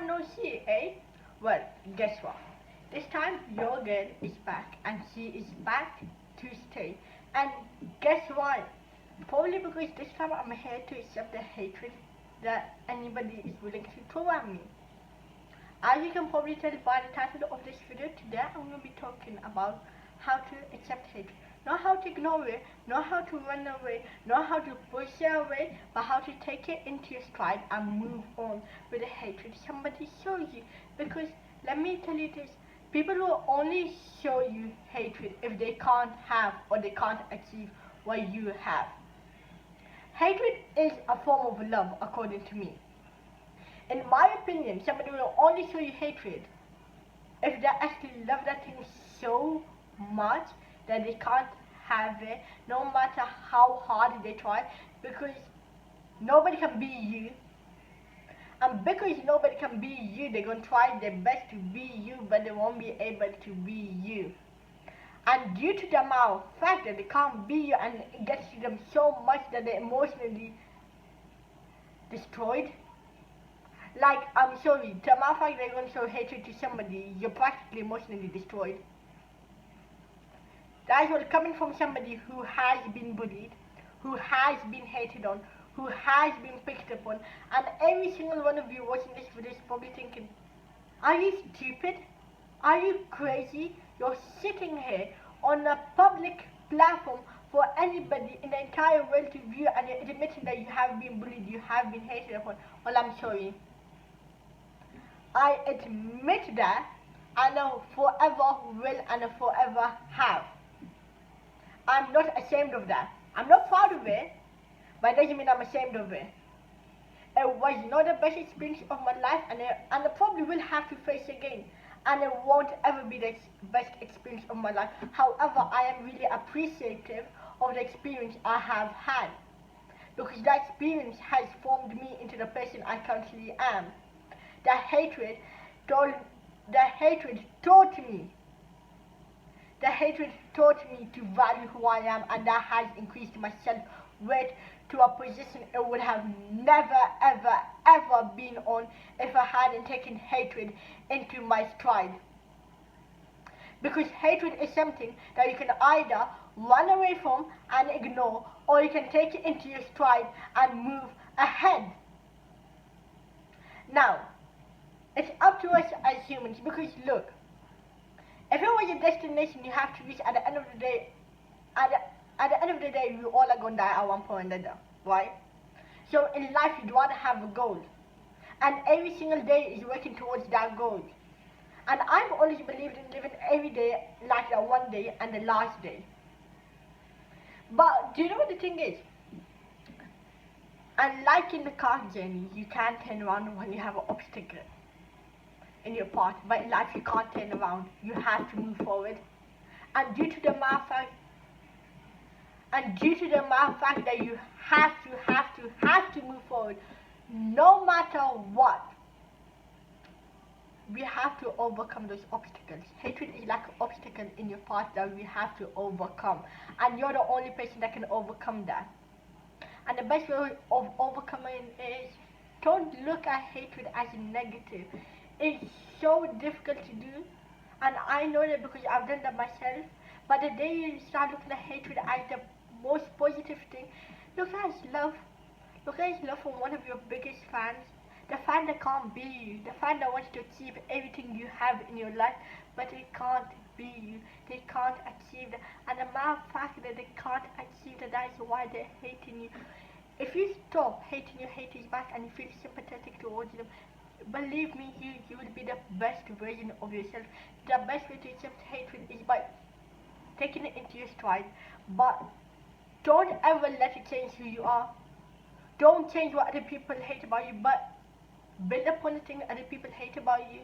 time no see, eh? Well, guess what? This time your girl is back and she is back to stay. And guess what? Probably because this time I'm here to accept the hatred that anybody is willing to throw at me. As you can probably tell by the title of this video, today I'm going to be talking about how to accept hatred. Not how to ignore it, not how to run away, not how to push it away, but how to take it into your stride and move on with the hatred somebody shows you. Because let me tell you this, people will only show you hatred if they can't have or they can't achieve what you have. Hatred is a form of love, according to me. In my opinion, somebody will only show you hatred if they actually love that thing so much that they can't have it, no matter how hard they try, because nobody can be you. And because nobody can be you, they're going to try their best to be you, but they won't be able to be you. And due to the amount of fact that they can't be you, and it gets to them so much that they're emotionally destroyed. Like, I'm sorry, the amount of fact they're going to show hatred to somebody, you're practically emotionally destroyed. That is what coming from somebody who has been bullied, who has been hated on, who has been picked upon, and every single one of you watching this video is probably thinking, are you stupid? Are you crazy? You're sitting here on a public platform for anybody in the entire world to view, and you're admitting that you have been bullied, you have been hated upon. Well, I'm sorry. I admit that, and I forever will and I forever have. I'm not ashamed of that. I'm not proud of it, but it doesn't mean I'm ashamed of it. It was not the best experience of my life, and I probably will have to face again. And it won't ever be the best experience of my life. However, I am really appreciative of the experience I have had, because that experience has formed me into the person I currently am. The hatred taught me. The hatred taught me to value who I am, and that has increased my self-worth to a position it would have never, ever been on if I hadn't taken hatred into my stride. Because hatred is something that you can either run away from and ignore, or you can take it into your stride and move ahead. Now, it's up to us as humans, because look, if it was a destination you have to reach at the end of the day, at the end of the day, we all are going to die at one point or another, right? So in life, you'd rather have a goal, and every single day is working towards that goal. And I've always believed in living every day like the one day and the last day. But do you know what the thing is? Unlike in the car journey, you can't turn around when you have an obstacle in your path, but in life you can't turn around. You have to move forward. And due to the matter fact that you have to move forward, no matter what, we have to overcome those obstacles. Hatred is like an obstacle in your path that we have to overcome, and you're the only person that can overcome that. And the best way of overcoming is, don't look at hatred as negative. It's so difficult to do, and I know that because I've done that myself. But the day you start looking at hatred as the most positive thing, look at his love. Look at his love from one of your biggest fans. The fan that can't be you. The fan that wants to achieve everything you have in your life, but they can't be you. They can't achieve that. And the mere fact that they can't achieve that, that is why they're hating you. If you stop hating your haters back and you feel sympathetic towards them, believe me, you will be the best version of yourself. The best way to accept hatred is by taking it into your stride. But don't ever let it change who you are. Don't change what other people hate about you, but build upon the thing other people hate about you.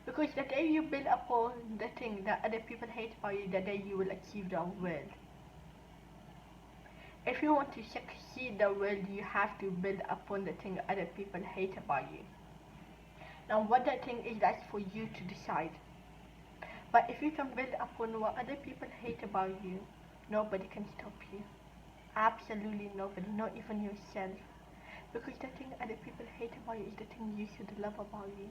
Because the day you build upon the thing that other people hate about you, the day you will achieve the world. If you want to succeed the world, you have to build upon the thing other people hate about you. Now what that thing is, that's for you to decide. But if you can build upon what other people hate about you, nobody can stop you. Absolutely nobody, not even yourself. Because the thing other people hate about you is the thing you should love about you.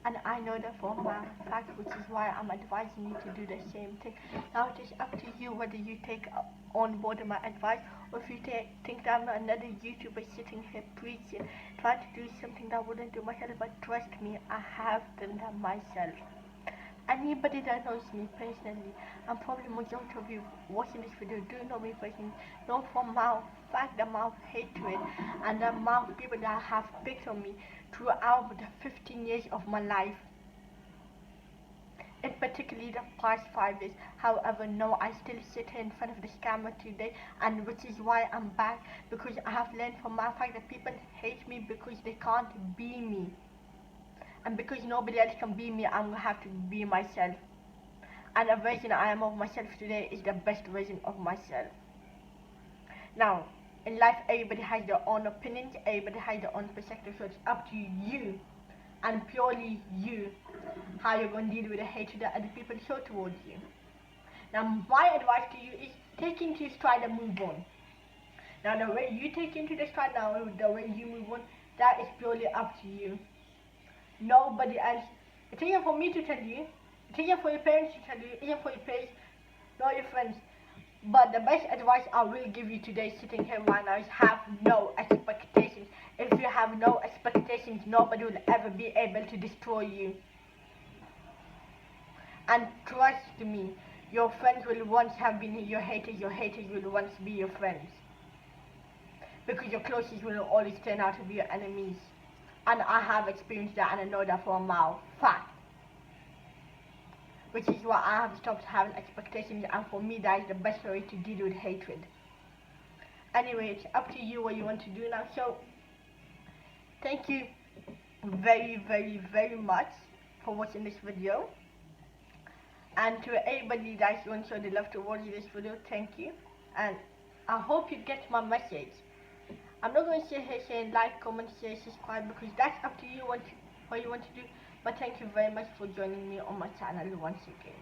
And I know that for my fact, which is why I'm advising you to do the same thing. Now it is up to you whether you take on board my advice, or if you think that I'm another YouTuber sitting here preaching, trying to do something that I wouldn't do myself. But trust me, I have done that myself. Anybody that knows me personally, and probably majority of you watching this video do know me personally, know from my fact, the amount of hatred and the amount of people that have picked on me throughout the 15 years of my life, in particularly the past 5 years. However, no, I still sit here in front of this camera today, and which is why I'm back, because I have learned from my fact that people hate me because they can't be me. And because nobody else can be me, I'm gonna have to be myself. And the version I am of myself today is the best version of myself. Now, in life, everybody has their own opinions, everybody has their own perspective, so it's up to you, and purely you, how you're going to deal with the hatred that other people show towards you. Now, my advice to you is take into stride and move on. Now, the way you take into the stride now, the way you move on, that is purely up to you. Nobody else. It's easier for me to tell you, it's easier for your parents to tell you, it's easier for your parents, not your friends. But the best advice I will give you today, sitting here right now, is have no expectations. If you have no expectations, nobody will ever be able to destroy you. And trust me, your friends will once have been your haters will once be your friends. Because your closest will always turn out to be your enemies. And I have experienced that, and I know that for a fact. Which is why I have stopped having expectations, and for me that is the best way to deal with hatred. Anyway, it's up to you what you want to do now. So, thank you very, very, very much for watching this video. And to everybody that's going to show the love towards this video, thank you. And I hope you get my message. I'm not going to sit here saying like, comment, share, subscribe, because that's up to you what you want to do. But thank you very much for joining me on my channel once again.